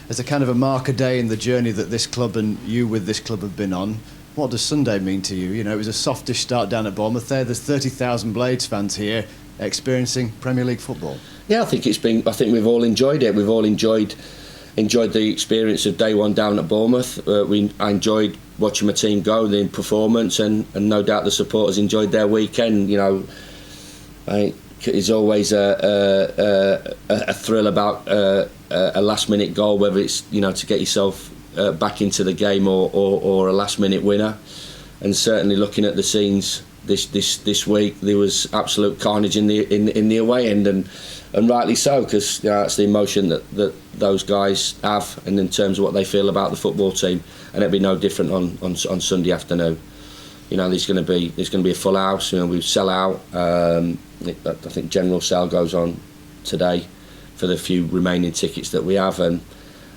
as a kind of a marker day in the journey that this club and you with this club have been on. What does Sunday mean to you? You know, it was a softish start down at Bournemouth there. There's 30,000 Blades fans here experiencing Premier League football. Yeah, I think we've all enjoyed it. We've all enjoyed the experience of day one down at Bournemouth. I enjoyed watching my team go, the performance, and no doubt the supporters enjoyed their weekend. You know, it's always a thrill about a last-minute goal, whether it's, you know, to get yourself back into the game or a last-minute winner. And certainly looking at the scenes this week, there was absolute carnage in the away end, and rightly so, because, you know, that's the emotion that those guys have, and in terms of what they feel about the football team. And it'll be no different on Sunday afternoon. You know, there's going to be a full house. You know, we sell out. I think general sale goes on today for the few remaining tickets that we have, and,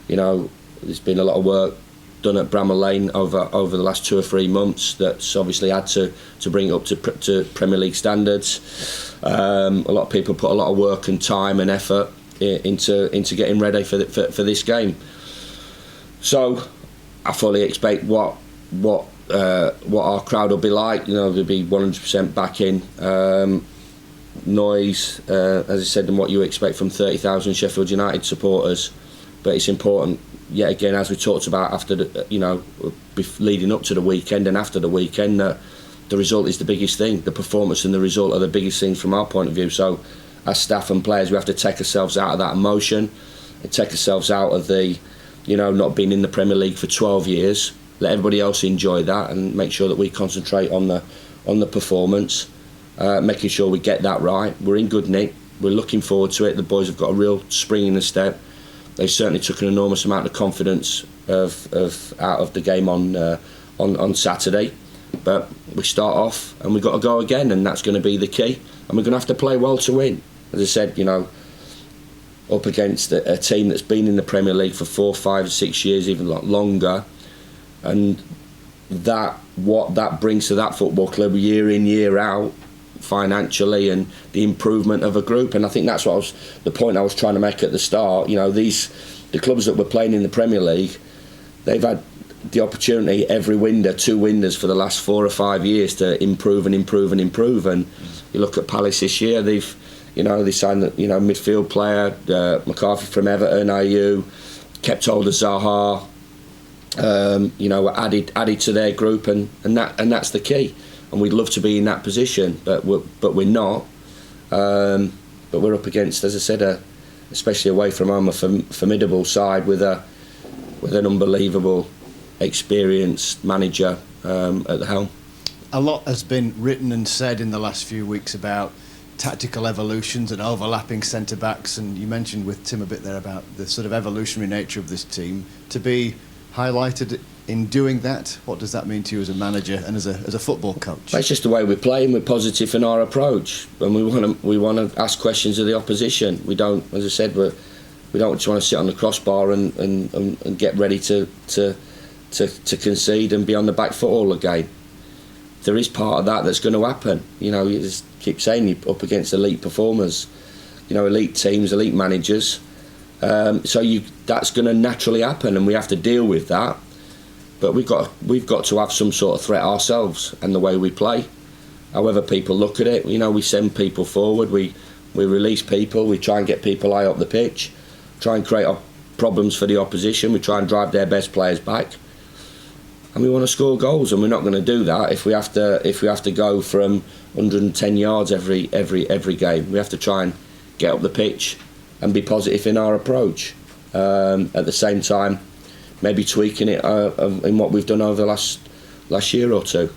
you know, there's been a lot of work done at Bramall Lane over the last 2 or 3 months that's obviously had to bring it up to Premier League standards. A lot of people put a lot of work and time and effort into getting ready for this game. So I fully expect what our crowd will be like. You know, they'll be 100% backing. Noise, as I said, and what you expect from 30,000 Sheffield United supporters. But it's important, yet again, as we talked about after leading up to the weekend and after the weekend, that the result is the biggest thing. The performance and the result are the biggest things from our point of view. So, as staff and players, we have to take ourselves out of that emotion and take ourselves out of the, you know, not being in the Premier League for 12 years. Let everybody else enjoy that and make sure that we concentrate on the performance, making sure we get that right. We're in good nick. We're looking forward to it. The boys have got a real spring in the step. They certainly took an enormous amount of confidence out of the game on Saturday. But we start off and we've got to go again, and that's going to be the key. And we're going to have to play well to win. As I said, you know, up against a team that's been in the Premier League for 4, 5, 6 years, even a lot longer, and what that brings to that football club year in, year out, financially, and the improvement of a group. And I think that's the point I was trying to make at the start. You know, the clubs that were playing in the Premier League, they've had the opportunity every window, 2 windows for the last 4 or 5 years to improve and improve and improve. And you look at Palace this year, they signed the midfield player, McCarthy from Everton, IU, kept hold of Zaha, added to their group, and that's the key. And we'd love to be in that position, but we're not. But we're up against, as I said, especially away from home, a formidable side with an unbelievable, experienced manager at the helm. A lot has been written and said in the last few weeks about tactical evolutions and overlapping centre-backs, and you mentioned with Tim a bit there about the sort of evolutionary nature of this team. To be highlighted in doing that, what does that mean to you as a manager and as a football coach? It's just the way we're playing. We're positive in our approach, and we want to ask questions of the opposition. We don't, as I said, we don't just want to sit on the crossbar and get ready to concede and be on the back foot all the game. There is part of that that's going to happen. You know, you just keep saying you're up against elite performers, you know, elite teams, elite managers. That's going to naturally happen, and we have to deal with that. But we've got to have some sort of threat ourselves and the way we play. However people look at it, you know, we send people forward, we release people, we try and get people high up the pitch, try and create problems for the opposition, we try and drive their best players back. And we want to score goals, and we're not going to do that if we have to go from 110 yards every game. We have to try and get up the pitch and be positive in our approach. At the same time, maybe tweaking it in what we've done over the last year or two.